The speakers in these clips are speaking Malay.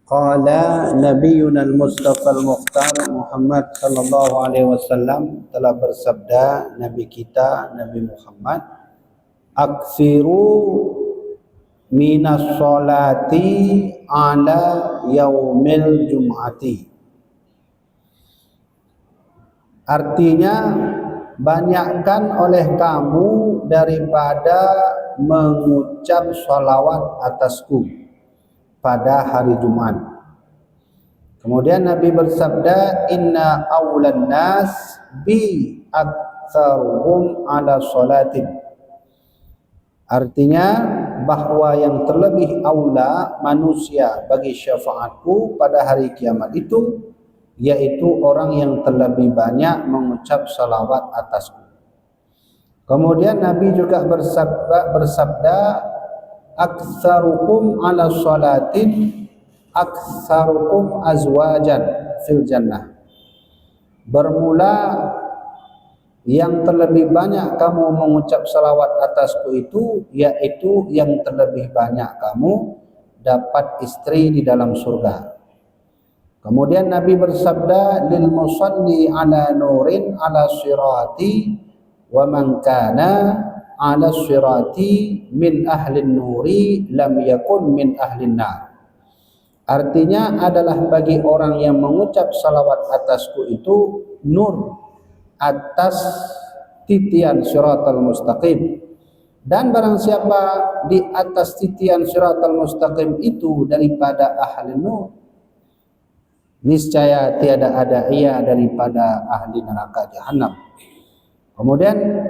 Qala Nabiyuna al-Mustafa al-Mukhtar Muhammad sallallahu alaihi wasallam telah bersabda Nabi kita Nabi Muhammad, aksiru minas sholati ala yaumil jum'ati. Artinya, banyakkan oleh kamu daripada mengucap sholawat atasku pada hari Jumat. Kemudian Nabi bersabda, inna awlan nas bi aktsaruhum ala sholatin. Artinya bahwa yang terlebih aula manusia bagi syafaatku pada hari kiamat itu yaitu orang yang terlebih banyak mengucap salawat atasku. Kemudian Nabi juga bersabda aktsarukum ala sholatin aktsarukum azwajan fil jannah. Bermula yang terlebih banyak kamu mengucap salawat atasku itu yaitu yang terlebih banyak kamu dapat istri di dalam surga. Kemudian Nabi bersabda, lil musalli ala nurin ala sirati wa man kana ala sirati min ahli nuri lam yakun min ahli nar. Artinya adalah bagi orang yang mengucap salawat atasku itu nur atas titian siratal mustaqim, dan barang siapa di atas titian siratal mustaqim itu daripada ahli nur, niscaya tiada ada ia daripada ahli neraka jahanam. Kemudian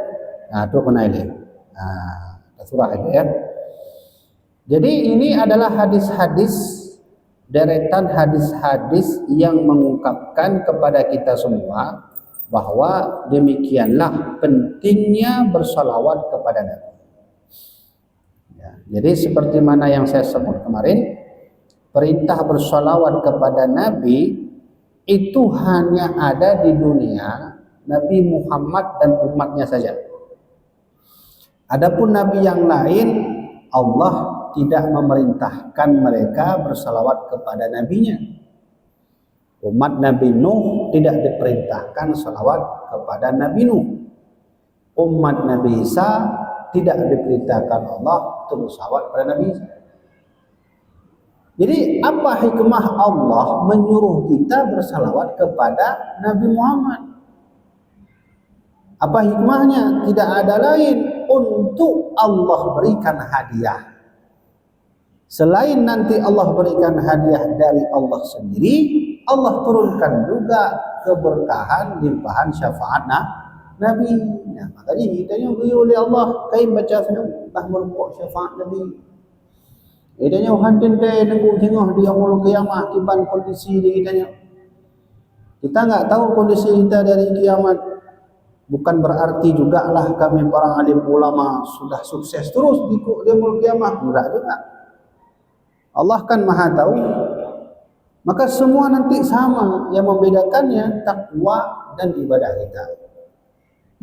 itu kena ini surah ini ya. Jadi ini adalah hadis-hadis, deretan hadis-hadis yang mengungkapkan kepada kita semua bahwa demikianlah pentingnya bersalawat kepada Nabi ya. Jadi seperti mana yang saya sebut kemarin, perintah bersalawat kepada Nabi itu hanya ada di dunia Nabi Muhammad dan umatnya saja. Adapun Nabi yang lain, Allah tidak memerintahkan mereka bersalawat kepada nabinya. Umat Nabi Nuh tidak diperintahkan salawat kepada Nabi Nuh. Umat Nabi Isa tidak diperintahkan Allah untuk salawat kepada Nabi Isa. Jadi apa hikmah Allah menyuruh kita bersalawat kepada Nabi Muhammad? Apa hikmahnya? Tidak ada lain, untuk Allah berikan hadiah. Selain nanti Allah berikan hadiah dari Allah sendiri, Allah turunkan juga keberkahan, limpahan syafaat Nabi. Nah, makanya kita beri oleh Allah kain baca senang bah merupakan syafaat Nabi. Idanya hantin teh nunggu tengok di yaumul qiyamah tiban kondisi di kitanya. Kita enggak tahu kondisi kita dari kiamat. Bukan berarti jugalah kami para alim ulama sudah sukses terus di yaumul qiyamah, enggak juga. Allah kan Maha tahu. Maka semua nanti sama, yang membedakannya takwa dan ibadah kita.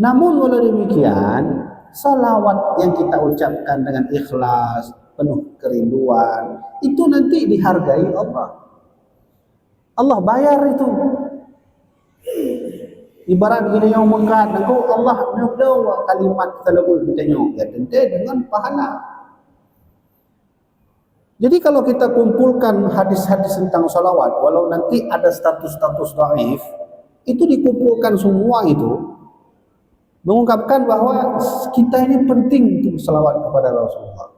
Namun walau demikian, salawat yang kita ucapkan dengan ikhlas, penuh kerinduan, itu nanti dihargai Allah. Allah bayar itu. Ibarat gini yang mengkat, engkau Allah nabdawa kalimat talabul ditanya, ya tentu dengan pahala. Jadi kalau kita kumpulkan hadis-hadis tentang salawat, walau nanti ada status-status dhaif, itu dikumpulkan semua itu mengungkapkan bahwa kita ini penting untuk salawat kepada Rasulullah.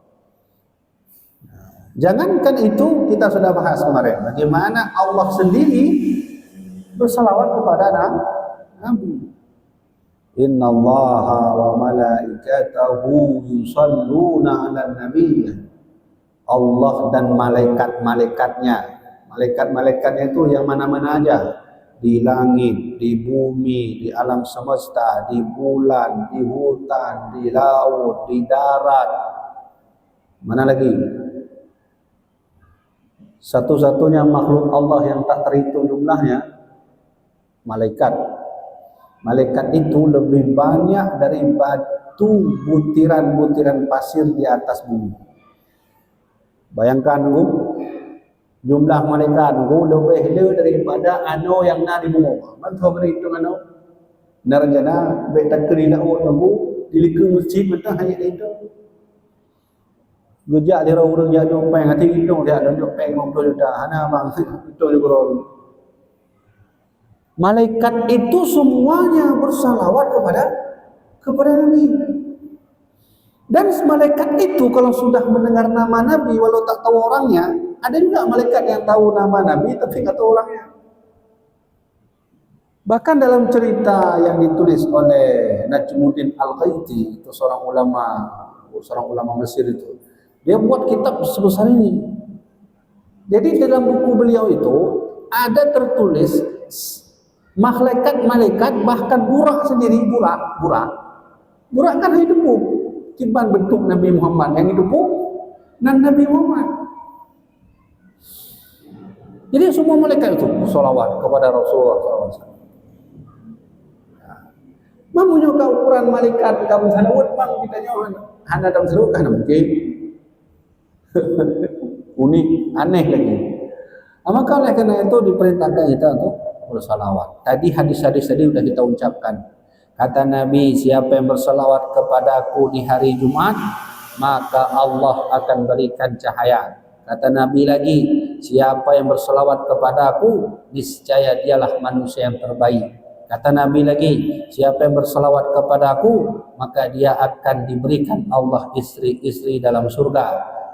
Jangankan itu, kita sudah bahas kemarin bagaimana Allah sendiri bersalawat kepada Nabi. Innallaha wa malaikatahu yusalluna 'alan nabiy. Allah dan malaikat-malaikatnya. Malaikat-malaikatnya itu yang mana-mana aja. Di langit, di bumi, di alam semesta, di bulan, di hutan, di laut, di darat. Mana lagi? Satu-satunya makhluk Allah yang tak terhitung jumlahnya, malaikat. Malaikat itu lebih banyak dari batu butiran-butiran pasir di atas bumi. Bayangkan jumlah malaikat lebih daripada ano yang na di bumi. Mantu berhitung ano narjana betak kerina nunggu diliku masjid mentah hanya itu. Gujak dia orang dia dompeng hati itu dia ada dompeng 50 juta. Hana bang itu di Quran. Malaikat itu semuanya bersalawat kepada Nabi. Dan malaikat itu kalau sudah mendengar nama Nabi walau tak tahu orangnya, ada juga malaikat yang tahu nama Nabi tapi tak tahu orangnya. Bahkan dalam cerita yang ditulis oleh Najmuddin Al-Ghaiti, itu seorang ulama Mesir itu, dia buat kitab sebesar ini. Jadi dalam buku beliau itu ada tertulis malaikat bahkan burak sendiri, burak kan hidup tiban bentuk Nabi Muhammad yang hidup dan Nabi Muhammad. Jadi semua malaikat itu sholawat kepada Rasulullah SAW. Mamunya ke ukuran malaikat kamu salawat bang kita nyawan hana dalam salawat kan mungkin unik aneh lagi. Maka oleh karena itu diperintahkan kita untuk bersalawat. Tadi hadis-hadis tadi sudah kita ucapkan. Kata Nabi, siapa yang bersalawat kepadaku di hari Jumat, maka Allah akan berikan cahaya. Kata Nabi lagi, siapa yang bersalawat kepadaku, niscaya dialah manusia yang terbaik. Kata Nabi lagi, siapa yang bersalawat kepadaku, maka dia akan diberikan Allah istri-istri dalam surga.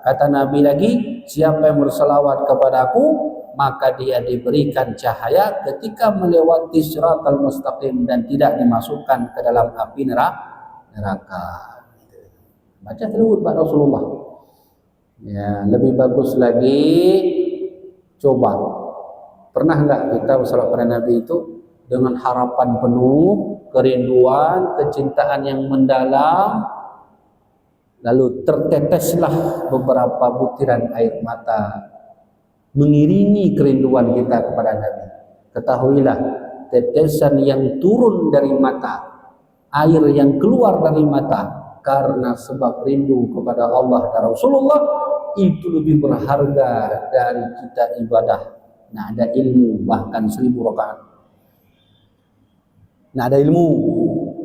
Kata Nabi lagi, siapa yang bersalawat kepadaku, maka dia diberikan cahaya ketika melewati Shiratal Mustaqim dan tidak dimasukkan ke dalam api neraka. Baca terus Pak Rasulullah. Ya, lebih bagus lagi coba. Pernah enggak kita bersalawat pada Nabi itu dengan harapan penuh, kerinduan, kecintaan yang mendalam, lalu terteteslah beberapa butiran air mata mengiringi kerinduan kita kepada Nabi. Ketahuilah, tetesan yang turun dari mata, air yang keluar dari mata karena sebab rindu kepada Allah dan Rasulullah itu lebih berharga dari kita ibadah. Nah, ada ilmu bahkan 1000 rakaat. Nah, ada ilmu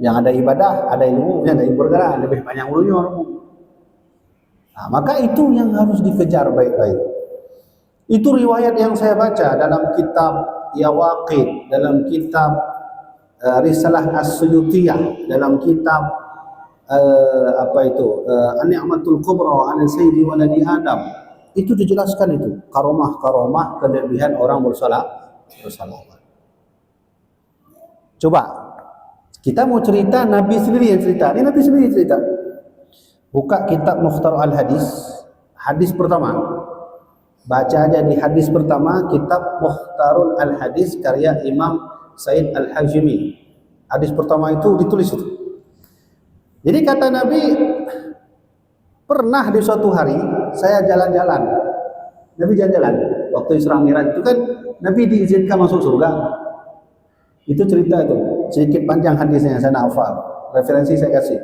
yang ada ibadah, ada ilmu yang ada bergerak lebih banyak ulunya orang. Nah, maka itu yang harus dikejar baik-baik. Itu riwayat yang saya baca dalam kitab Yawaqid, dalam kitab Risalah As-Suyutiyah, dalam kitab An-Ni'matul Kubra an Sayyidi Waladi Adam. Itu dijelaskan itu karomah-karomah kelebihan orang bersalawat. Coba kita mau cerita, Nabi sendiri yang cerita. Ini Nabi sendiri cerita. Buka kitab Mukhtar Al-Hadis, hadis pertama. Baca aja di hadis pertama kitab Mukhtarul Al-Hadis karya Imam Said Al-Hajimi. Hadis pertama itu ditulis itu. Jadi kata Nabi, pernah di suatu hari saya jalan-jalan. Nabi jalan-jalan waktu Isra Mi'raj itu kan Nabi diizinkan masuk surga. Itu cerita itu. Sedikit panjang hadisnya saya nak hafal. Referensi saya kasih.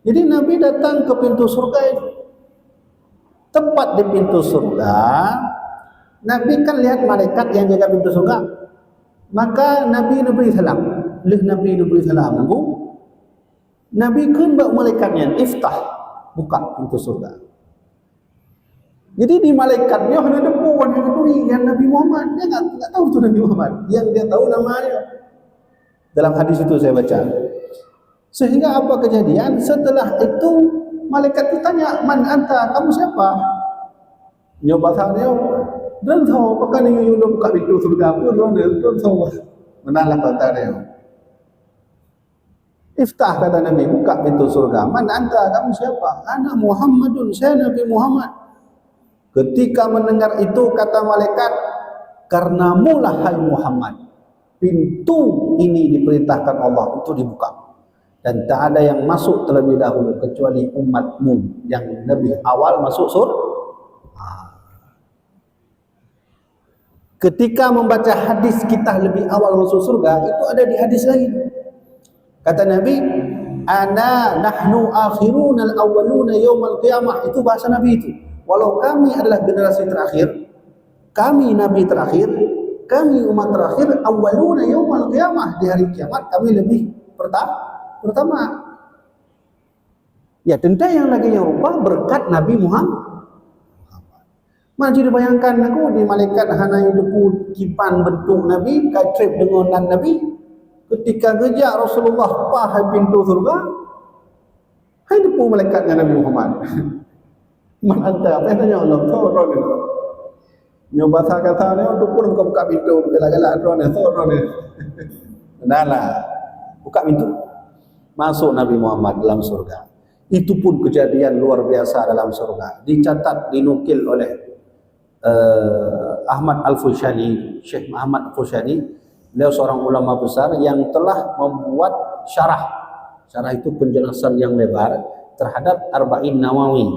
Jadi Nabi datang ke pintu surga itu. Tepat di pintu surga, Nabi kan lihat malaikat yang jaga pintu surga. Maka Nabi beri salam. Nabi beri salam. Nabi kan bawa malaikatnya, iftah, buka pintu surga. Jadi di malaikatnya ada depan yang keturi yang Nabi Muhammad. Dia enggak tahu itu Nabi Muhammad. Yang dia tahu namanya. Dalam hadis itu saya baca. Sehingga apa kejadian? Setelah itu malaikat ditanya, "Man anta? Kamu siapa?" Dia bahasanya, "Dan tahu apakah ni you buka pintu surga pun dan tahu." Menalah kata dia. Iftah kata Nabi, buka pintu surga. "Man anta? Kamu siapa?" "Ana Muhammadun, saya Nabi Muhammad." Ketika mendengar itu kata malaikat, "Karena mulah hai Muhammad, pintu ini diperintahkan Allah untuk dibuka. Dan tak ada yang masuk terlebih dahulu kecuali umatmu yang lebih awal masuk surga." Ketika membaca hadis kita lebih awal masuk surga, itu ada di hadis lain. Kata Nabi, nahnu akhirun al-awwaluna yaumal qiyamah. Itu bahasa Nabi itu. Walau kami adalah generasi terakhir, kami nabi terakhir, kami umat terakhir, awwaluna yaumal qiyamah, di hari kiamat kami lebih pertama. Ya, tentu yang lagi yang rupa berkat Nabi Muhammad. Masih dibayangkan aku di malaikat hana depu kipan bentuk Nabi, katrip dengan Nabi, ketika gejak Rasulullah pahai pintu surga, hai depu malaikatnya Nabi Muhammad. Man anta, apa yang tanya Allah? Sorong ni. Nyoba kata ni, untuk pun buka pintu, galak-galak drone, sorong ni. Dahlah, buka pintu, masuk Nabi Muhammad dalam surga. Itu pun kejadian luar biasa dalam surga. Dicatat, dinukil oleh Ahmad Al-Fushani, Syekh Muhammad Al-Fushani. Beliau seorang ulama besar yang telah membuat syarah. Syarah itu penjelasan yang lebar terhadap Arba'in Nawawi.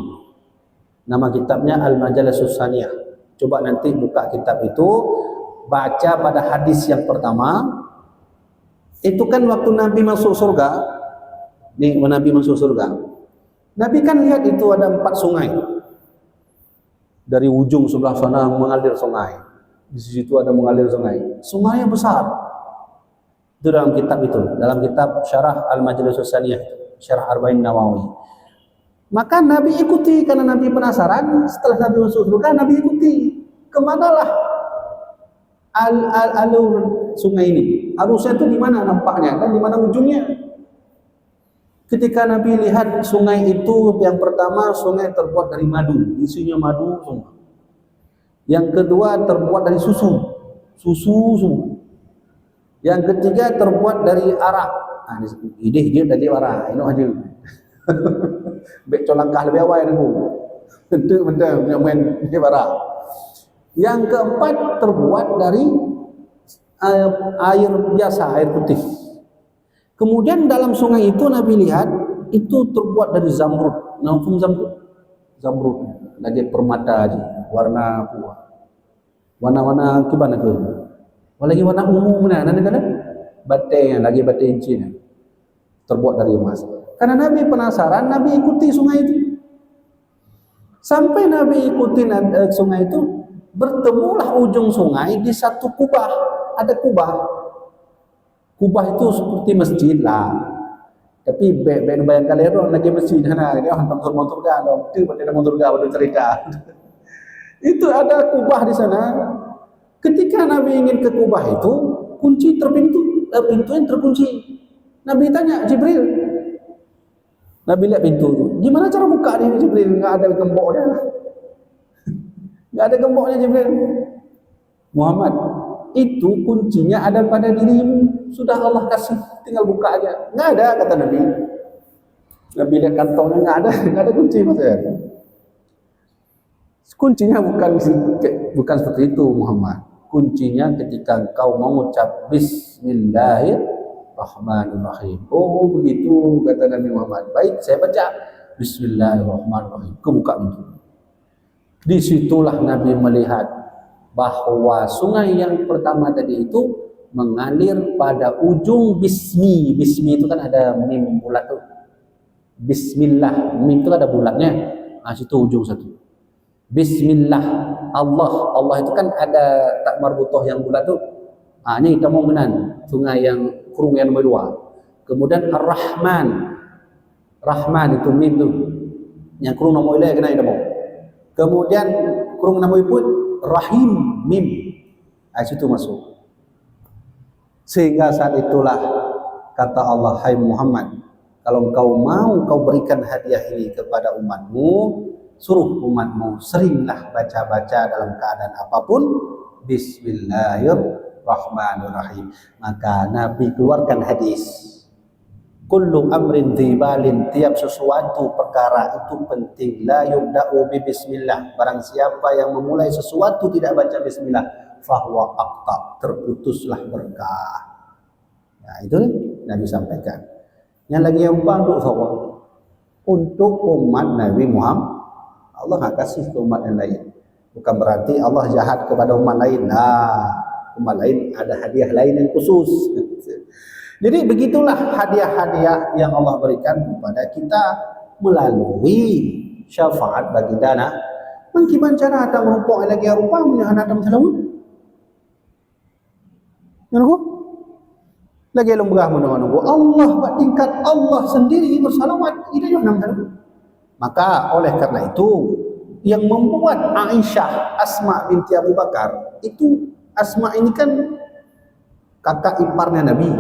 Nama kitabnya Al-Majalisus Saniyah. Coba nanti buka kitab itu, baca pada hadis yang pertama. Itu kan waktu Nabi masuk surga. Nih, Nabi masuk surga. Nabi kan lihat itu ada 4 sungai. Dari ujung sebelah sana mengalir sungai. Di situ ada mengalir sungai. Sungainya besar. Itu dalam kitab itu, dalam kitab Syarah Al-Majalisus Saniyah, Syarah Arba'in Nawawi. Maka Nabi ikuti karena Nabi penasaran. Setelah Nabi masuk surga, Nabi ikuti. Kemanalah alur sungai ini? Arusnya itu di mana nampaknya? Dan di mana ujungnya? Ketika Nabi lihat sungai itu, yang pertama sungai terbuat dari madu, isinya madu semua. Yang kedua terbuat dari susu semua. Yang ketiga terbuat dari arak. Ah, ini dia dari arak, ini aja. Bek colangkah lebih awal aku. Tentu benda yang main di arak. Yang keempat terbuat dari air biasa, air putih. Kemudian dalam sungai itu Nabi lihat itu terbuat dari zamrud. Nampak zamrud lagi permata aja, warna apa? Warna-warna gimana tu? Lagi warna ungu mana? Nanti kan? Batai yang lagi batai Cina terbuat dari emas. Karena Nabi penasaran, Nabi ikuti sungai itu. Sampai Nabi ikuti sungai itu, bertemulah ujung sungai di satu kubah. Ada kubah. Kubah itu seperti masjid lah. Tapi bayangkan orang lagi masjid sana, dia orang motor ga, tu pada motor ga pada cerita. Itu ada kubah di sana. Ketika Nabi ingin ke kubah itu, kunci pintunya terkunci. Nabi tanya Jibril. Nabi lihat pintu itu. Gimana cara buka ni Jibril? Enggak ada gemboknya. Enggak ada gemboknya Jibril. Muhammad, itu kuncinya ada pada dirimu. Sudah Allah kasih, tinggal buka aja. Enggak ada, kata Nabi. Nabi lihat kantongnya, enggak ada kunci maksudnya. Kuncinya bukan seperti itu Muhammad. Kuncinya ketika engkau mengucap Bismillahirrahmanirrahim. Oh begitu, kata Nabi Muhammad. Baik, saya baca Bismillahirrahmanirrahim. Kebuka pintu. Disitulah Nabi melihat bahwa sungai yang pertama tadi itu mengalir pada ujung bismi. Bismi itu kan ada mim bulat tuh. Bismillah, mim itu ada bulatnya. Nah, situ ujung satu. Bismillah, Allah itu kan ada tak marbutoh yang bulat tuh. Ah, ini kita mau menan sungai yang kurung yang nomor 2. Kemudian Ar-Rahman. Rahman itu mim tuh. Yang kurung nomor 11 kena kita mau. Kemudian kurung nomor pun Rahim mim. Ah, situ masuk. Sehingga saat itulah kata Allah, hai Muhammad, kalau engkau mau kau berikan hadiah ini kepada umatmu, suruh umatmu seringlah baca-baca dalam keadaan apapun Bismillahirrahmanirrahim. Maka Nabi keluarkan hadis, kullu amrin dzibalin, tiap sesuatu perkara itu penting, la yubda'u bi bismillah, barang siapa yang memulai sesuatu tidak baca bismillah, fahuwa aqta, terputuslah berkah. Nah, itu Nabi sampaikan. Yang lagi yang untuk siapa? Untuk umat Nabi Muhammad. Allah nggak kasih ke umat yang lain. Bukan berarti Allah jahat kepada umat lain. Nah, umat lain ada hadiah lain yang khusus. Jadi begitulah hadiah-hadiah yang Allah berikan kepada kita melalui syafaat baginda Mangkiban cara ada merumpok lagi rupa punya anak tam salamun. Nunggu. Lagi lembrah menunggu. Allah buat tingkat Allah sendiri bersalawat. Ini yang nam salamun. Maka oleh karena itu yang membuat Aisyah Asma binti Abu Bakar itu, Asma ini kan kakak iparnya Nabi.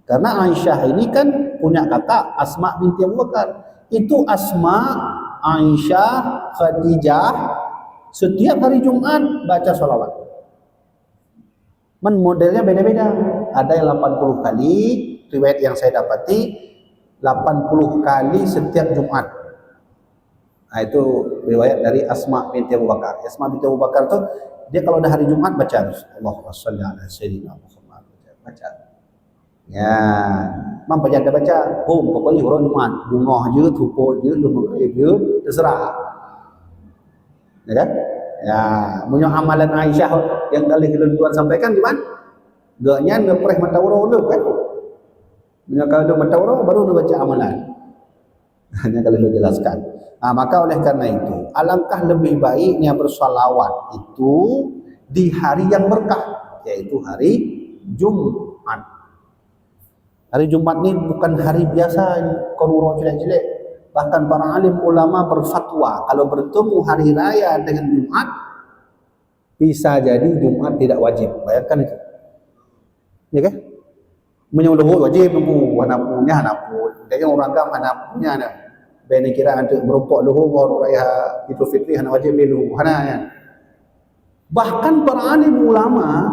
Karena Aisyah ini kan punya kakak Asma binti Abu Bakar. Itu Asma, Aisyah, Khadijah setiap hari Jumat baca sholawat. Modelnya beda-beda. Ada yang 80 kali, riwayat yang saya dapati 80 kali setiap Jumat. Nah, itu riwayat dari Asma binti Abu Bakar. Asma binti Abu Bakar tuh dia kalau udah hari Jumat baca Allahumma shalli ala sayyidina Muhammad, baca. Ya, mam penjaga baca. Oh, pokoknya orang Jumat, bungoh je, tupo je, lumuk je, terserah. Ya kan? Ya, punya amalan Aisyah yang kali Tuan sampaikan di mana? Gaknya nepreh mata urau lu kan? Punya kalau mata urau baru baca amalan. Hanya kalau lu jelaskan. Nah, maka oleh karena itu, alangkah lebih baiknya bersalawat itu di hari yang berkah, yaitu hari Jumat. Hari Jumat ini bukan hari biasa konuro jelek-jelek. Bahkan para alim ulama berfatwa kalau bertemu hari raya dengan Jumat bisa jadi Jumat tidak wajib. Bayangkan itu. Ya kan? Menyuluh wajib nunggu hanapunya hanapun. Dia orang agam hanapunya ada. Bene kira untuk merumpok luhur raya Idul Fitri hana wajib luhur hana ya. Bahkan para alim ulama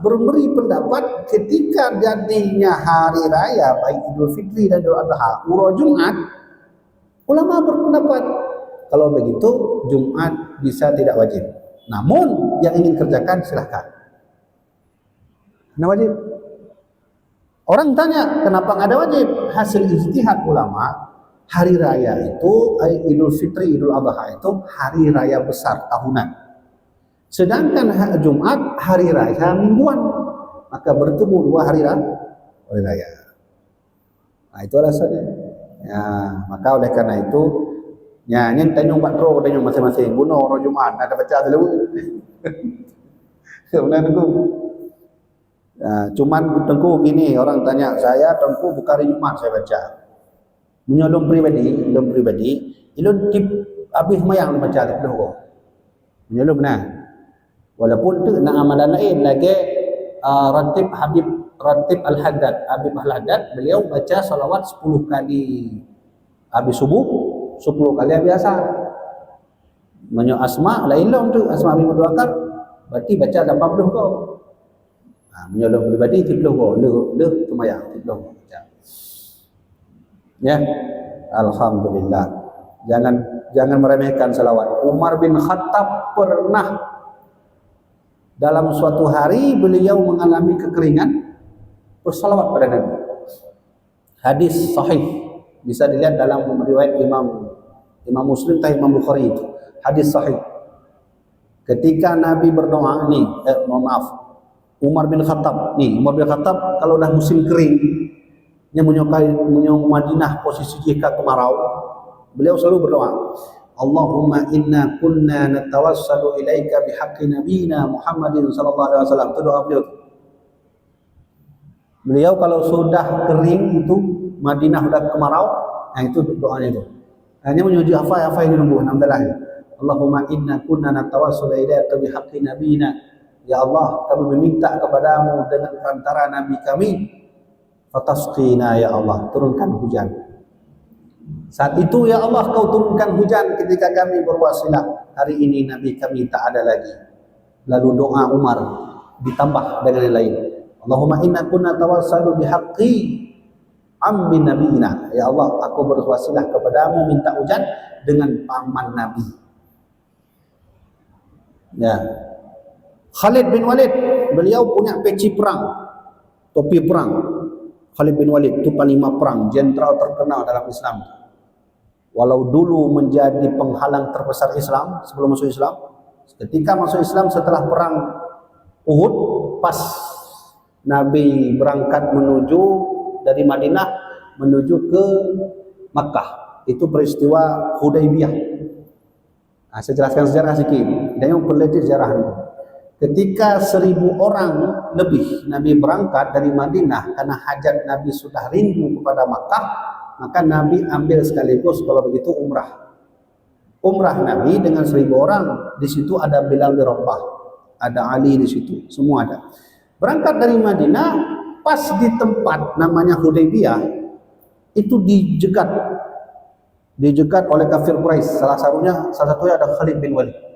memberi pendapat ketika jadinya hari raya baik Idul Fitri dan Idul Adha uro Jumat, ulama berpendapat kalau begitu Jumat bisa tidak wajib. Namun yang ingin kerjakan silahkan. Nah wajib. Orang tanya kenapa nggak ada wajib? Hasil ijtihad ulama, hari raya itu Idul Fitri, Idul Adha itu hari raya besar tahunan. Sedangkan Jumat hari raya mingguan. Maka bertemu dua hari raya. Nah, itu alasannya. Ya, maka oleh karena itu ya nyen tanyong batro tanyong masing-masing bunuh orang Jumat ada baca dulu. Sebenarnya itu. Ya, cuman tengku gini orang tanya saya tengku buka hari Jumat saya baca. Menyolong pribadi, ilun tip habis mayang baca tip dah. Menyolong nah. Walaupun tu nak amalan lain lagi Ratib Al-Haddad, Habib Al-Haddad beliau baca salawat 10 kali habis subuh, 10 kali biasa. Menyo Asma lain lah tu Asma bin Abu Bakar berarti baca 80 kau. Nah, menyolong pribadi 30 kau, le semayang 30 kau baca. Ya, alhamdulillah. Jangan meremehkan salawat. Umar bin Khattab pernah dalam suatu hari beliau mengalami kekeringan bersalawat pada Nabi. Hadis sahih bisa dilihat dalam riwayat Imam Muslim atau Imam Bukhari itu. Hadis sahih. Ketika Nabi berdoa ini, Umar bin Khattab kalau dah musim kering yang menyukai Madinah posisi jika kemarau, beliau selalu berdoa, Allahumma inna kunna natawassalu ilaika bihaqqi nabiyina Muhammadin sallallahu alaihi wasallam. Itu doa beliau. Beliau kalau sudah kering itu Madinah sudah kemarau, nah itu doanya itu. Hanya menyuji hafal ini nunggu 16. Allahumma inna kunna natawassalu ilaika bihaqqi nabiyina. Ya Allah, kami meminta kepadamu dengan perantara nabi kami. Fatasqina ya Allah, turunkan hujan. Saat itu ya Allah kau turunkan hujan ketika kami berwasilah. Hari ini Nabi kami tak ada lagi. Lalu doa Umar ditambah dengan yang lain. Allahumma inna kunna tawassalu bihaqqi ammi nabiyina. Ya Allah, aku berwasilah kepadamu minta hujan dengan paman Nabi. Ya. Khalid bin Walid, beliau punya peci perang, topi perang. Khalid bin Walid itu panglima perang, jenderal terkenal dalam Islam. Walau dulu menjadi penghalang terbesar Islam sebelum masuk Islam, ketika masuk Islam setelah perang Uhud, pas Nabi berangkat menuju dari Madinah menuju ke Makkah, itu peristiwa Hudaybiyah. Saya jelaskan sejarah sikit. Dan yang pelajari sejarah ini. Ketika 1.000 orang lebih Nabi berangkat dari Madinah karena hajat Nabi sudah rindu kepada Makkah, maka Nabi ambil sekaligus kalau begitu umrah. Umrah Nabi dengan 1.000 orang. Di situ ada Bilal bin Rabah, ada Ali di situ, semua ada. Berangkat dari Madinah, pas di tempat namanya Hudaybiyah, itu dijegat oleh kafir Quraisy. Salah satunya ada Khalid bin Walid.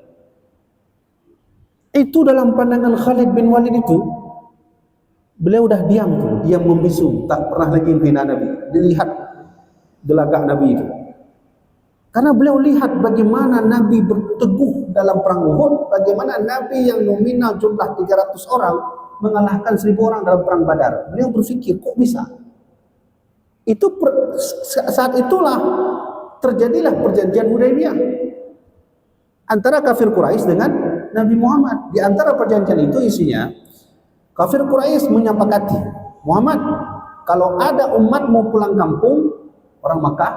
Itu dalam pandangan Khalid bin Walid itu, beliau dah diam membisu, tak pernah lagi menghina Nabi. Dilihat gelagak Nabi itu. Karena beliau lihat bagaimana Nabi berteguh dalam perang Uhud, bagaimana Nabi yang nominal jumlah 300 orang mengalahkan 1.000 orang dalam perang Badar. Beliau berpikir, kok bisa? Saat itulah terjadilah perjanjian Hudaybiyah antara kafir Quraisy dengan Nabi Muhammad. Di antara perjanjian itu isinya, kafir Quraisy menyepakati, Muhammad, kalau ada umat mau pulang kampung, orang Makkah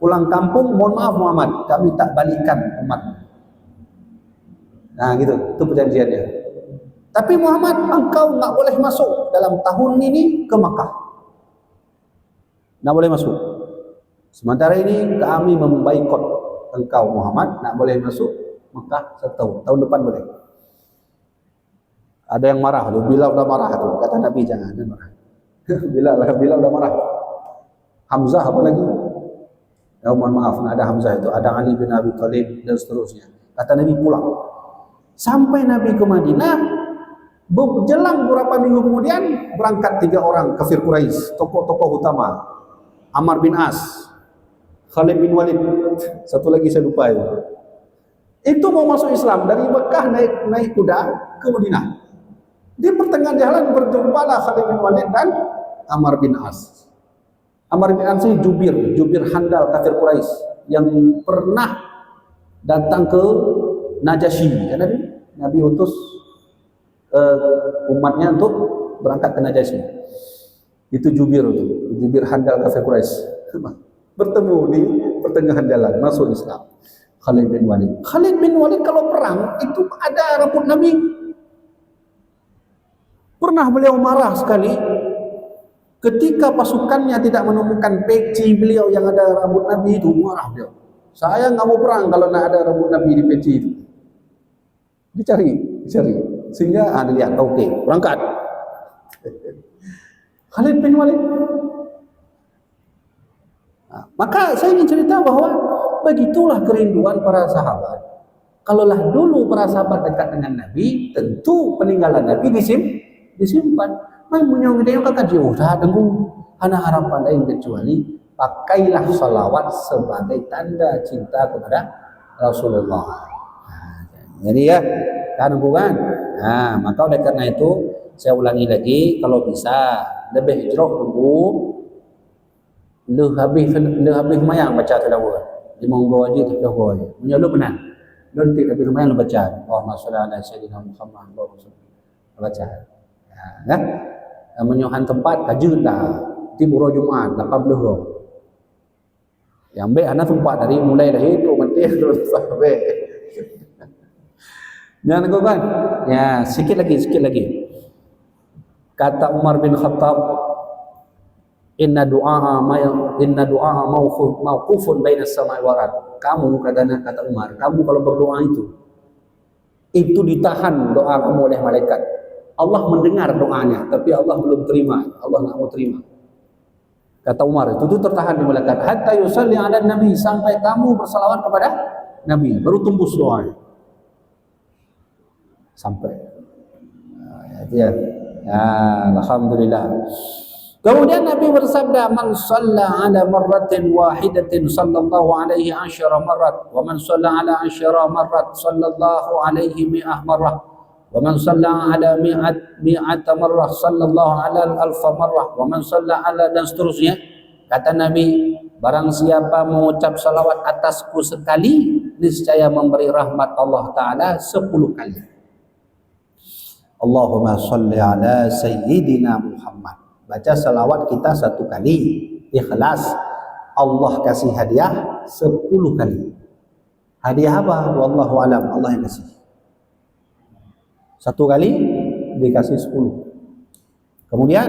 pulang kampung, mohon maaf Muhammad, kami tak balikan umat. Nah gitu, itu perjanjiannya. Tapi Muhammad, engkau nggak boleh masuk dalam tahun ini ke Makkah, nggak boleh masuk. Sementara ini kami memboikot engkau Muhammad, nggak boleh masuk Makkah setahun, tahun depan boleh. Ada yang marah, Bilal udah marah tuh, kata Nabi jangan marah. Bilal udah marah. Hamzah apa lagi? Ya mohon maaf, ada Hamzah itu, ada Ali bin Abi Thalib dan seterusnya. Kata Nabi pulang. Sampai Nabi ke Madinah, berjelang beberapa minggu kemudian berangkat 3 orang kafir Quraisy, tokoh-tokoh utama. Amr bin As, Khalid bin Walid, satu lagi saya lupa itu. Itu mau masuk Islam dari Mekah naik kuda ke Madinah. Di pertengahan jalan berjumpalah Khalid bin Walid dan Amr bin As. Amr bin As ini jubir handal kafir Quraisy yang pernah datang ke Najasyi. Ya, Nabi utus umatnya untuk berangkat ke Najasyi. Itu jubir handal kafir Quraisy. Bertemu di pertengahan jalan masuk Islam. Khalid bin Walid. Khalid bin Walid kalau perang itu ada rambut Nabi. Pernah beliau marah sekali ketika pasukannya tidak menemukan peci beliau yang ada rambut Nabi itu, marah beliau. Saya nggak mau perang kalau nggak ada rambut Nabi di peci itu. Dicari. Sehingga dilihat, oke, berangkat. Khalid bin Walid. Nah, maka saya ingin cerita bahwa begitulah kerinduan para sahabat. Kalaulah dulu para sahabat dekat dengan Nabi, tentu peninggalan Nabi disimpan. Mai munyong gede kakak jauh dah tunggu. Hana harapan lain kecuali pakailah salawat sebagai tanda cinta kepada Rasulullah. Nah, jadi ya, kan bukan? Nah, maka oleh karena itu saya ulangi lagi, kalau bisa lebih hijrah dulu. Lu habis mayang baca tilawah. Di monggo aja tilawah. Punya lu benar. Lu nanti habis mayang lu baca. Allahumma shalli ala sayyidina Muhammad wa sallam. Baca. Ya, kan? Menyuhan tempat kajun dah. Di Buro Jumat 80. Yang be anak tempat dari mulai dari itu mentih terus sampai. Jangan kan? Ya, sikit lagi. Kata Umar bin Khattab, Inna du'a mauqufun bainas samai wal ardh. Kamu kata Umar, kamu kalau berdoa itu ditahan doa kamu oleh malaikat. Allah mendengar doanya, tapi Allah belum terima. Allah enggak mau terima. Kata Umar, itu tertahan di malaikat. Hatta yusalli ala nabi, sampai kamu bersalawat kepada Nabi, baru tembus doanya. Sampai. Ya, alhamdulillah. Kemudian Nabi bersabda, man shalla ala marratin wahidatin sallallahu alaihi asyara marrat, wa man shalla ala asyara marrat sallallahu alaihi mi'ah marrah, wa man shalla ala mi'ata marrah sallallahu ala alfa marrah, wa man shalla ala, dan seterusnya. Kata Nabi, barang siapa mengucap salawat atasku sekali, niscaya memberi rahmat Allah Ta'ala 10 kali. Allahumma shalli ala sayyidina Muhammad. Baca salawat kita 1 kali, ikhlas, Allah kasih hadiah 10 kali. Hadiah apa? Wallahu alam, Allah yang kasih. Satu kali dikasih 10. Kemudian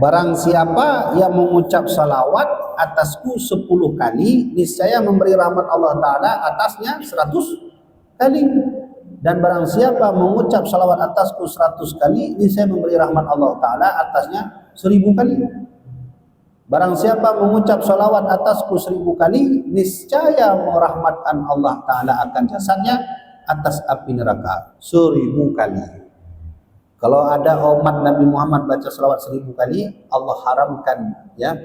barang siapa yang mengucap salawat atasku 10 kali, niscaya memberi rahmat Allah Ta'ala atasnya 100 kali. Dan barang siapa mengucap salawat atasku 100 kali, niscaya memberi rahmat Allah Ta'ala atasnya 1000 kali. Barang siapa mengucap salawat atasku 1000 kali, niscaya merahmatkan Allah Ta'ala akan jasadnya atas api neraka 1000 kali. Kalau ada umat Nabi Muhammad baca salawat 1000 kali, Allah haramkan ya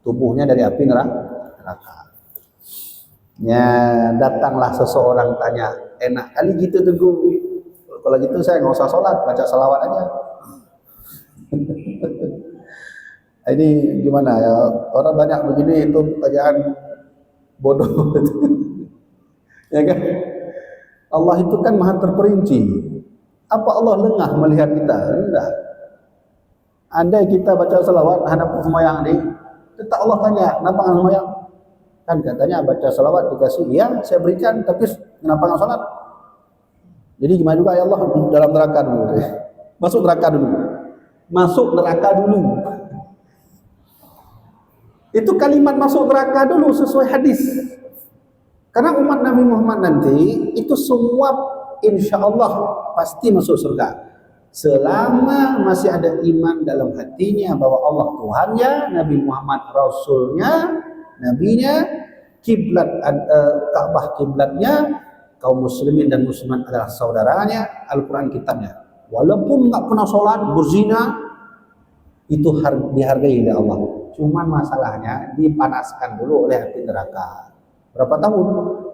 tubuhnya dari api neraka. Ya, datanglah seseorang tanya, enak kali gitu Teguh. Kalau gitu saya nggak usah sholat, baca salawat aja. Ini gimana ya? Orang banyak begini, itu pertanyaan bodoh. Ya kan? Allah itu kan maha terperinci. Apa Allah lengah melihat kita? Enggak. Andai kita baca salawat hadap semayang ini, tetap Allah tanya, kenapa nggak semayang? Kan katanya baca salawat dikasih, ya saya berikan, tapi kenapa nggak salat? Jadi gimana juga ya Allah, dalam neraka dulu. Masuk neraka dulu. Masuk neraka dulu. Itu kalimat masuk neraka dulu sesuai hadis. Karena umat Nabi Muhammad nanti itu semua insya Allah pasti masuk surga selama masih ada iman dalam hatinya bahwa Allah Tuhannya, Nabi Muhammad Rasulnya, Nabinya, kiblat Ka'bah kiblatnya, kaum muslimin dan muslimat adalah saudaranya, Al-Quran kitabnya. Walaupun nggak pernah sholat, berzina, itu dihargai oleh Allah. Cuman masalahnya dipanaskan dulu oleh api neraka. Berapa tahun?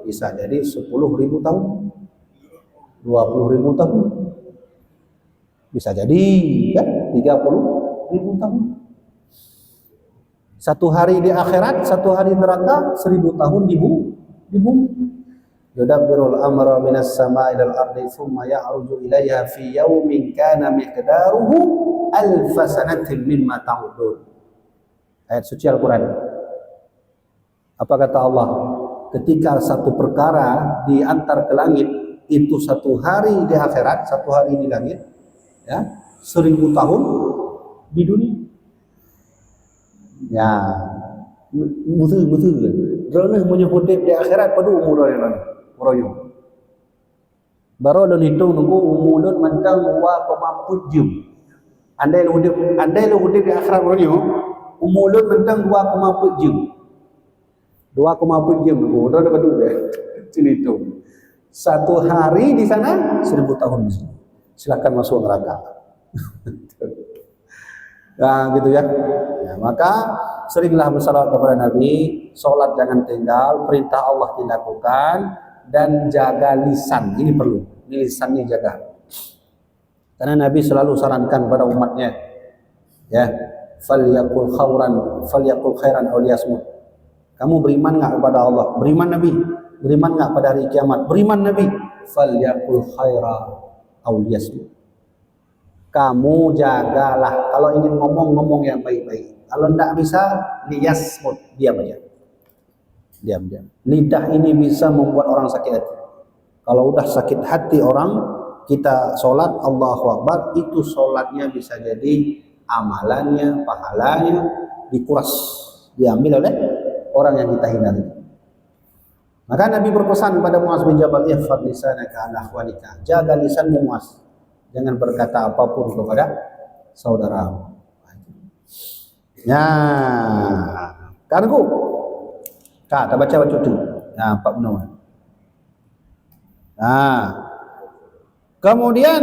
Bisa jadi 10.000 tahun, 20.000 tahun, bisa jadi kan 30.000 tahun. Satu hari di akhirat, satu hari neraka, 1000 tahun di bumi. Yudabbirul amra minas sama'i ilal ardi thumma ya'ruju ilayha fi yawmin kana miqdaruhu alf sanatin mimma ta'udun. Ayat suci Al-Quran. Apa kata Allah? Ketika satu perkara diantar ke langit, itu satu hari di akhirat, satu hari di langit, ya 1000 tahun di dunia. Ya, betul. Kerana menyebut di akhirat pada umur orang royo. Baru dan hitung nunggu umur mentang 2,4 jam. Andai lu hidup di akhirat royo, umur mentang 2,4 jam. 2,4 jam nunggu. Udah dapat duit. Sini itu. Satu hari di sana 1000 tahun di sini. Silakan masuk neraka. Nah, gitu ya. Ya, maka seringlah bersalawat kepada Nabi, sholat jangan tinggal, perintah Allah dilakukan, dan jaga lisan. Ini perlu, ini lisannya jaga. Karena Nabi selalu sarankan pada umatnya, ya, falyaqul khairan aw liyasmut. Kamu beriman nggak kepada Allah? Beriman Nabi. Beriman nggak pada hari kiamat? Beriman Nabi. Falyaqul khairan aw liyasmut. Kamu jagalah, kalau ingin ngomong yang baik-baik. Kalau tidak bisa, liyasmut, diam aja. Diam. Lidah ini bisa membuat orang sakit hati. Kalau udah sakit hati orang, kita sholat, Allahu Akbar, itu sholatnya bisa jadi amalannya, pahalanya dikuras, diambil oleh orang yang kita hina. Maka Nabi berpesan kepada Muaz bin Jabal, ihfaz lisanaka ala akhwanika. Jaga lisanmu Muaz. Jangan berkata apapun kepada saudara. Ya, kargo. Tak baca tu. Nah, Pak Beno. Nah, kemudian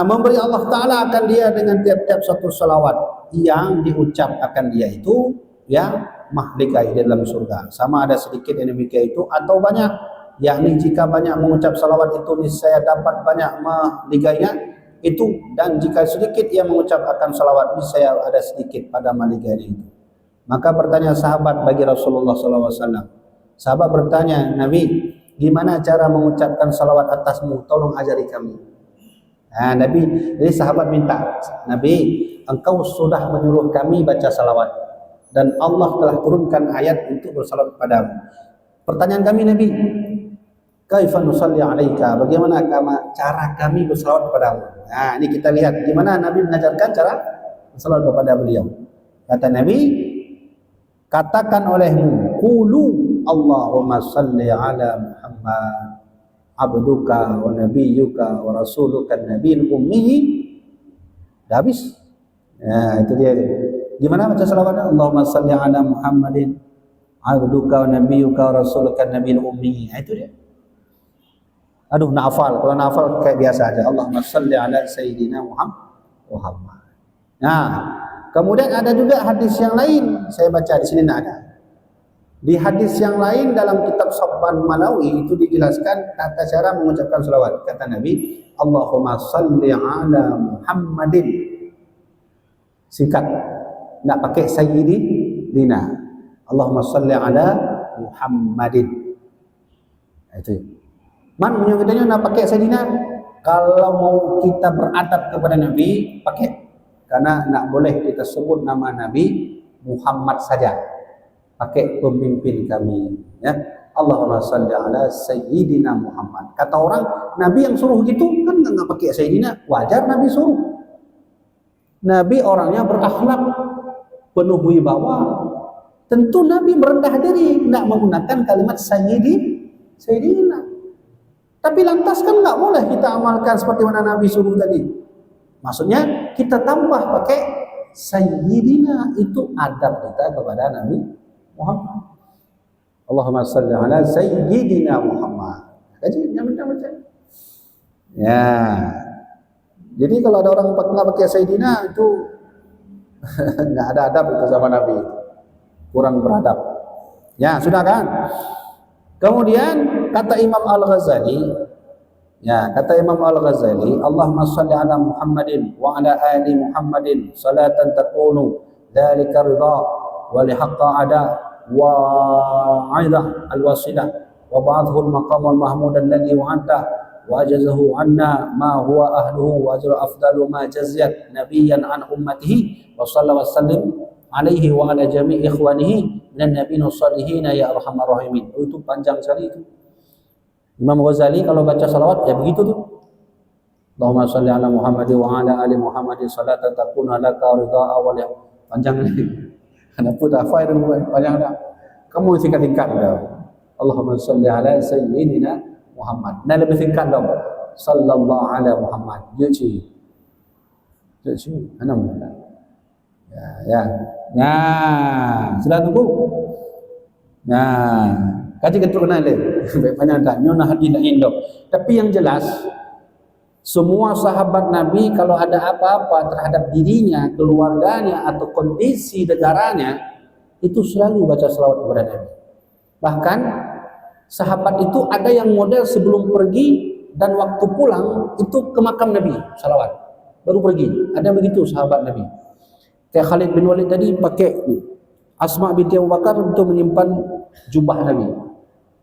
memberi Allah Ta'ala akan dia dengan tiap-tiap satu salawat yang diucap akan dia itu yang mahligai dalam surga. Sama ada sedikit yang demikian itu atau banyak. Yakni jika banyak mengucap salawat itu niscaya dapat banyak meligainya itu, dan jika sedikit ia mengucap akan salawat niscaya ada sedikit pada meligainya itu. Maka bertanya sahabat bagi Rasulullah SAW. Sahabat bertanya, Nabi, gimana cara mengucapkan salawat atasmu? Tolong ajari kami. Nah, Nabi, jadi sahabat minta, Nabi, engkau sudah menyuruh kami baca salawat dan Allah telah turunkan ayat untuk bersalawat padamu. Pertanyaan kami Nabi, Kaifa nusalli alaika? Bagaimana cara kami bersalawat kepadamu? Nah, ini kita lihat gimana Nabi mengajarkan cara bersalawat kepada beliau. Kata Nabi, katakan olehmu, qulu Allahumma salli ala Muhammad abduka wa nabiyyuka wa rasuluka nabiyil ummi. Dah habis. Ya, itu dia. Gimana baca salawatnya? Allahumma salli ala Muhammadin abduka wa nabiyyuka wa rasuluka nabiyil ummi. Itu dia. Aduh, nak hafal. Kalau nak hafal kayak biasa aja. Allahumma salli ala Sayyidina Muhammad. Nah, kemudian ada juga hadis yang lain. Saya baca di sini ada. Di hadis yang lain dalam kitab Sabban Malawi itu dijelaskan tata cara mengucapkan selawat. Kata Nabi, Allahumma salli ala Muhammadin. Sikat. Nak pakai Sayyidina. Allahumma salli ala Muhammadin. Itu. Man menyebutnya nak pakai Sayyidina. Kalau mau kita beradab kepada Nabi, pakai. Karena nak boleh kita sebut nama Nabi Muhammad saja. Pakai pemimpin kami. Ya. Allahumma salli ala Sayyidina Muhammad. Kata orang, Nabi yang suruh gitu kan nggak pakai Sayyidina. Wajar Nabi suruh. Nabi orangnya berakhlak, penuh wibawa. Tentu Nabi merendah diri, tidak menggunakan kalimat Sayyidina. Tapi lantas kan nggak boleh kita amalkan seperti mana Nabi suruh tadi. Maksudnya kita tambah pakai Sayyidina, itu adab kita kepada Nabi Muhammad. Allahumma salli ala Sayyidina Muhammad. Jadi jangan baca. Ya. Jadi kalau ada orang nggak pakai Sayyidina itu nggak ada adab itu sama Nabi. Kurang beradab. Ya, sudah kan? Kemudian kata Imam Al-Ghazali, ya, kata Imam Al-Ghazali, Allahumma salli ala Muhammadin wa ala ali Muhammadin salatan takunu dzalika ridha wa lihaqqa ada wa aidah al-wasilah wa ba'athu al-maqam al-mahmud alladhi wa'anta wa ajazahu anna ma huwa ahluhu wa ajra afdalu ma jaziyat nabiyyan an ummatihi wa sallallahu wasallim alaihi wa ala jami' ikhwanihi minan nabiyyin shalihin ya arhamar rahimin. Itu panjang sekali itu. Imam Ghazali kalau baca salawat ya begitu tuh. Allahumma shalli ala Muhammad wa ala ali Muhammad salatan takuna laka ridha awal. Panjang ini. Ana pun dah file panjang dah. Kamu singkat-singkat dah. Allahumma shalli ala sayyidina Muhammad. Nah lebih singkat dong. Sallallahu ala Muhammad. Jadi enam. Ya. Nah, sudah tunggu. Nah, kaji keturunan le. Banyak tak nyona hadi nak indok. Tapi yang jelas semua sahabat Nabi kalau ada apa-apa terhadap dirinya, keluarganya atau kondisi negaranya itu selalu baca selawat kepada Nabi. Bahkan sahabat itu ada yang model sebelum pergi dan waktu pulang itu ke makam Nabi salawat. Baru pergi. Ada begitu sahabat Nabi. Kayak Khalid bin Walid tadi pakai Asma binti Abu Bakar untuk menyimpan jubah Nabi.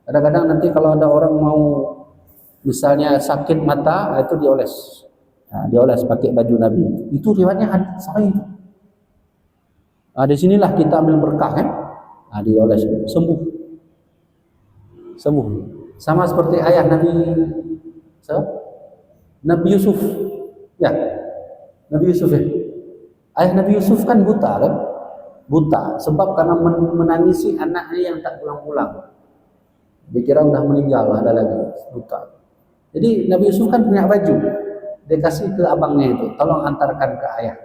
Kadang-kadang nanti kalau ada orang mau misalnya sakit mata, itu dioles. Nah, dioles pakai baju Nabi. Itu riwayatnya sahih. Nah, di sinilah kita ambil berkah kan? Nah, dioles sembuh. Sama seperti ayah Nabi Nabi Yusuf. Ya. Nabi Yusuf ya. Ayah Nabi Yusuf kan buta kan? Buta sebab karena menangisi anaknya yang tak pulang-pulang. Dikira udah meninggal, ada lagi buta. Jadi Nabi Yusuf kan punya baju. Dia kasih ke abangnya itu, tolong antarkan ke ayah.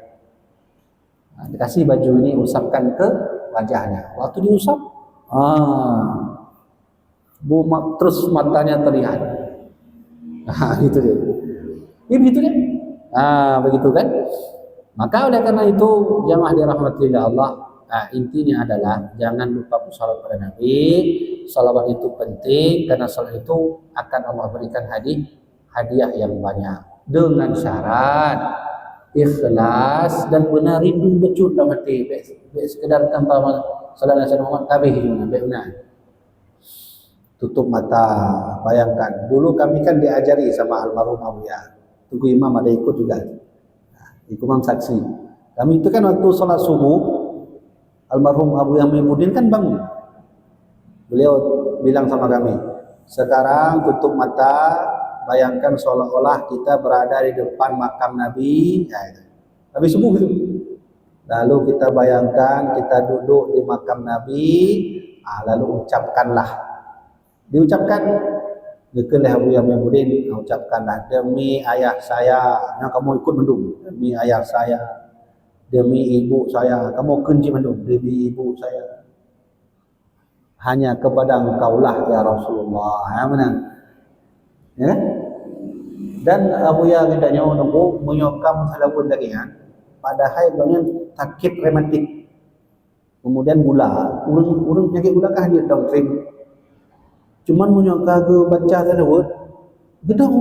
Nah, dikasih baju ini, usapkan ke wajahnya. Waktu diusap, terus matanya terlihat. Nah, gitu dia. Ini begitu dia. Nah, begitu kan? Maka oleh karena itu jamaah dirahmati oleh Allah, intinya adalah jangan lupa bersalawat pada Nabi. Salawat itu penting karena salawat itu akan Allah berikan hadiah yang banyak dengan syarat ikhlas dan benar rindu becut dalam hati. Sekedar tanpa salawat Nabi Muhammad kabeh benar. Tutup mata, bayangkan. Dulu kami kan diajari sama almarhum Abu Ya. Tunggu imam ada ikut juga. Imam saksi. Kami itu kan waktu sholat subuh, almarhum Abu Yahya Muhyiddin kan bangun. Beliau bilang sama kami, Sekarang tutup mata, bayangkan seolah-olah kita berada di depan makam Nabi. Ya, itu. Habis subuh itu. Lalu kita bayangkan kita duduk di makam Nabi, lalu ucapkanlah. Diucapkan, Dekelah Abu Yamudin, ucapkanlah, demi ayah saya, yang kamu ikut mendung, demi ayah saya, demi ibu saya, kamu kunci mendung, demi ibu saya. Hanya kepada engkaulah ya Rasulullah. Mana? Ya? Dan Abu Ya kita nunggu menyokam salawun lagi kan. Padahal banyak sakit rematik. Kemudian gula, urang penyakit gula kah dia downstream. Cuman menyokam ke baca salawun, gedang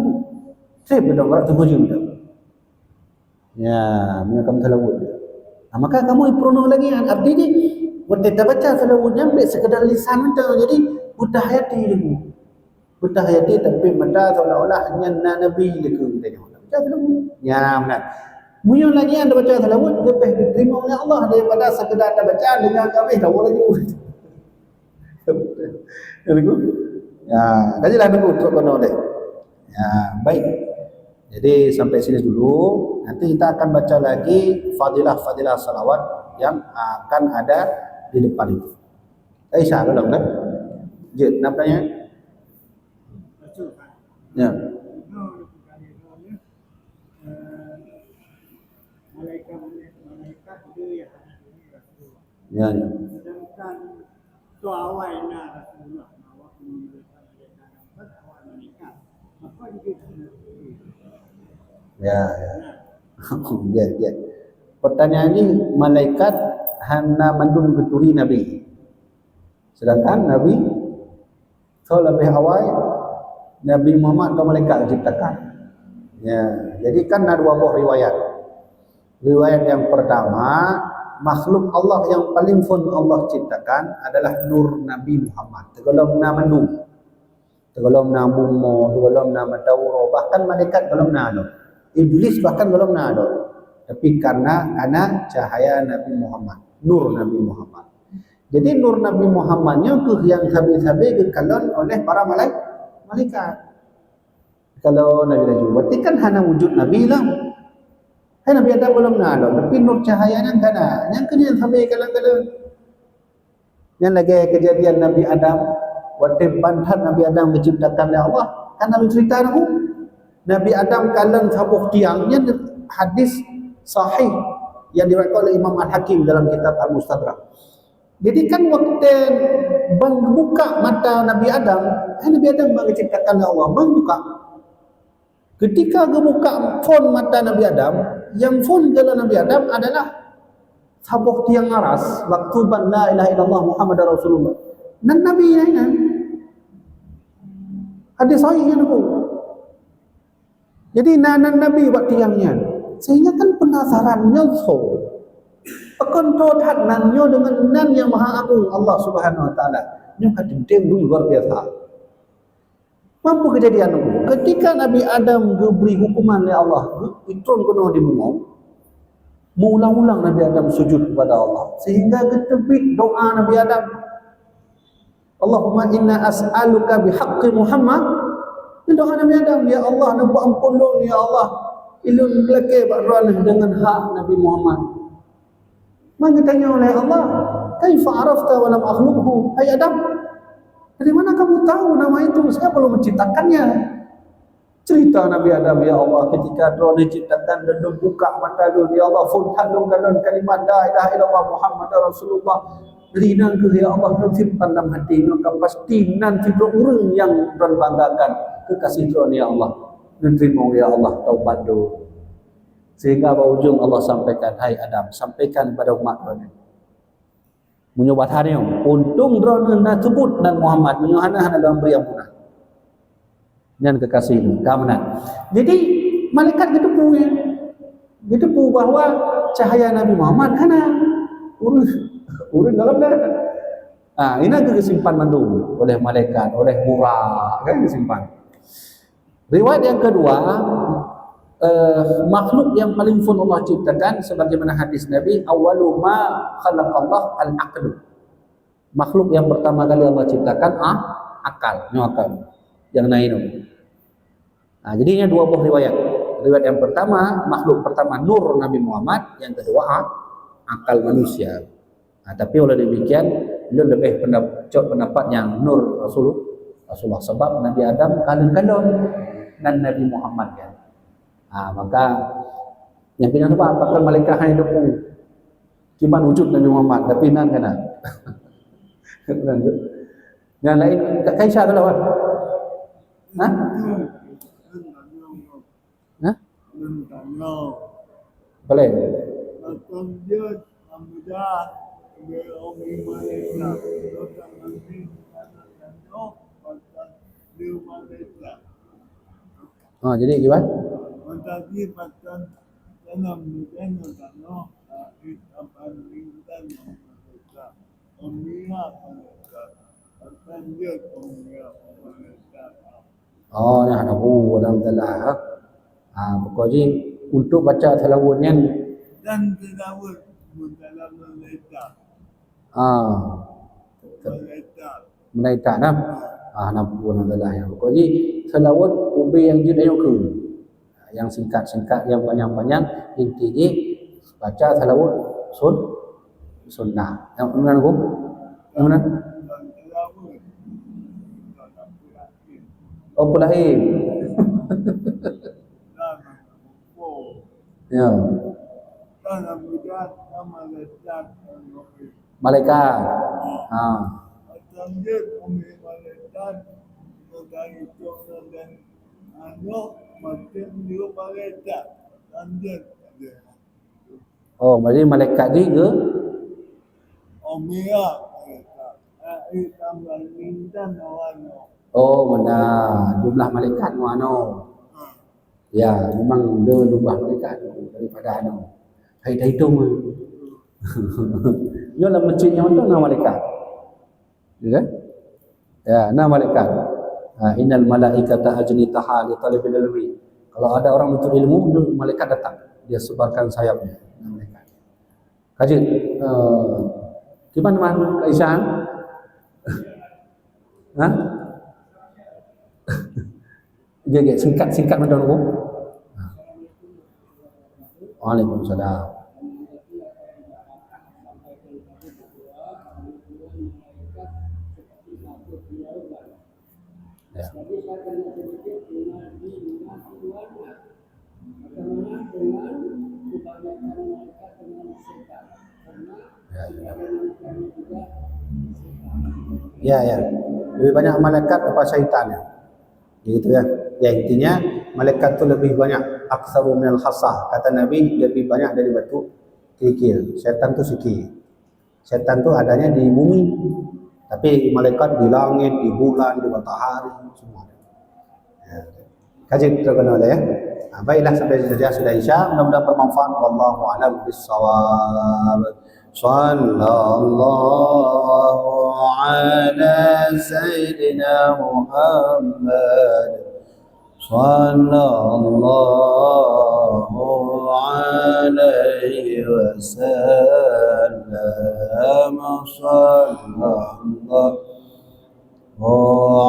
trip gedang rak tunggu jam dah. Ya, menyokam salawun. Maka kamu improve lagi kan. Abdi ni kita baca salawunnya ambil sekedar lisan saja. Jadi buta hayati dulu. Buta hayati tapi mata seolah-olah hanya Nabi leku kita baca salawun. Ya benar. Munyo lagi anda baca salawun lebih diterima oleh Allah daripada sekedar anda baca dengan kami tahu lagi. Begitu. Ya, kajilah dulu untuk kena oleh. Ya, baik. Jadi sampai sini dulu. Nanti kita akan baca lagi fadilah-fadilah salawat yang akan ada di depan itu. Aisyah belum kan? Je, nak tanya? Ya. Ya, ya. Sedangkan tuawainya Rasulullah apa juga ya, ya. Ya, ya. Pertanyaan ini malaikat hanya mandung keturi Nabi. Sedangkan Nabi so lebih awal Nabi Muhammad atau malaikat diciptakan. Ya, jadi kan ada dua buah riwayat. Riwayat yang pertama, makhluk Allah yang paling pun Allah ciptakan adalah nur Nabi Muhammad. Tegolong nama mandung. Tegolong nama bumo, tegolong nama dauro, bahkan malaikat belum ada. Iblis bahkan belum ada. Tapi karena cahaya Nabi Muhammad, nur Nabi Muhammad. Jadi nur Nabi Muhammadnya yang habis-habis dikalon oleh para malaikat. Kalau Nabi Najib, berarti kan hanya wujud Nabi lah. Hai Nabi Adam belum ada, tapi nur cahayanya kan ada. Yang kena sampai kalang-kalang. Yang lagi kejadian Nabi Adam, waktu bantan Nabi Adam diciptakan oleh Allah, kan Nabi cerita aku. Nabi Adam kalang sabuh tiangnya hadis sahih yang diriwayatkan oleh Imam Al-Hakim dalam kitab Al-Mustadrak. Jadi kan waktu bang buka mata Nabi Adam, Nabi Adam bang diciptakan oleh Allah, bang buka. Ketika gebuka fon mata Nabi Adam, yang fon gala Nabi Adam adalah sabuh tiang aras, maktuban la ilaha illallah Muhammadar Rasulullah. Dan Nabi ini hadis sahih yang aku. Jadi nanan Nabi buat tiangnya. Sehingga kan penasarannya so. Pekontrolan nanyo dengan nan yang maha agung Allah Subhanahu Wa Taala. Nyo kadem luar biasa. Mampu kejadian itu. Ketika Nabi Adam diberi hukuman oleh Allah, itron kena dimungau. Mengulang-ulang Nabi Adam sujud kepada Allah. Sehingga ketepik doa Nabi Adam. Allahumma inna as'aluka bihaqqi Muhammad. Doa Nabi Adam, ya Allah, nak ampun lu, ya Allah. Ilun belake bakruan dengan hak Nabi Muhammad. Maka tanya oleh Allah, kaifa arafta wa lam akhluqhu? Hai Adam, dari mana kamu tahu nama itu? Saya belum menciptakannya. Cerita Nabi Adam, ya Allah, ketika drone diciptakan dan buka mata dia, ya Allah, funtanung dan kalimat la ilaha illallah Muhammad Rasulullah. Rinan ke ya Allah, simpan dalam hati, maka pasti nanti orang yang berbanggakan kekasih drone ya Allah. Menerima ya Allah taubat do. Sehingga berujung Allah sampaikan, hai Adam, sampaikan kepada umat drone. Menyubat hari untung drone nak sebut dan Muhammad menyuhana dalam beri ampunan. Dan kekasih ini, keamanan. Jadi malaikat gedepu ya. Gedepu bahawa cahaya Nabi Muhammad kana urus dalam dah. Ini kesimpan mandung oleh malaikat, oleh Burak, kan kesimpan. Riwayat yang kedua, makhluk yang paling pun Allah ciptakan sebagaimana hadis Nabi, awwalu ma khalaqallah al-aql. Makhluk yang pertama kali Allah ciptakan akal, yang lain. Nah, jadinya dua buah riwayat. Riwayat yang pertama, makhluk pertama nur Nabi Muhammad, yang kedua akal manusia. Nah, tapi oleh demikian, beliau lebih pendapat yang nur Rasulullah, sebab Nabi Adam kalun-kalun dan Nabi Muhammad kan. Nah, maka yang kena sebab apakah malaikat hanya dukung kiman wujud Nabi Muhammad, tapi nan kena. Yang lain Kaisar tu lah. Ha? Ha? Boleh. Oh, jadi gimana? Oh, ni ada dalam telah. Pokoknya untuk baca selawat ni dan selawat dalam meletak. Meletak nam. Nampu dalam telah ya. Pokoknya selawat ubi yang jid ayo ke. Yang singkat-singkat, yang panjang-panjang, intinya baca selawat sunnah. Yang mana aku? Yang mana? Oh, Pulahim. Ya. Malaikat. Oh, berarti malaikat ni ke? Oh, benar. Jumlah malaikat mu anu. Ya, memang dia jumlah malaikat daripada anu. Hai hitung. Dia lah masjid yang tu nama malaikat. Ya kan? Ya, nama malaikat. Innal malaikata ajnitaha li talibil ilmi. Kalau ada orang menuntut ilmu, malaikat datang. Dia sebarkan sayapnya. Malaikat. Kaji, gimana man Aisyah? Hah? Dia singkat macam tu. Waalaikumsalam. Ya. Ya. Lebih banyak malaikat apa syaitan ya? Gitu ya. Ya intinya malaikat tu lebih banyak aktsaru minal hasah. Kata Nabi lebih banyak dari batu kerikil. Syaitan tu sikit. Syaitan tu adanya di bumi. Tapi malaikat di langit, di bulan, di matahari semua. Ya. Kaji terkenal ya. Baiklah sampai saja sudah Isya. Mudah-mudahan bermanfaat. Wallahu a'lam bissawab. Sallallahu ala sayyidina Muhammad. Sallallahu alaihi wasallam. Sallallahu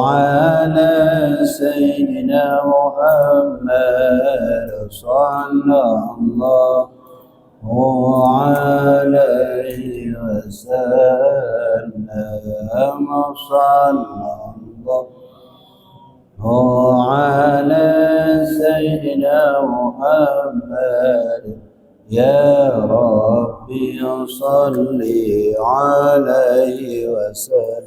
ala sayyidina Muhammad. Sallallahu alaihi wasallam. Sallallahu ala sayyidina Muhammad. Ya Rabbi salli alaihi wasallam.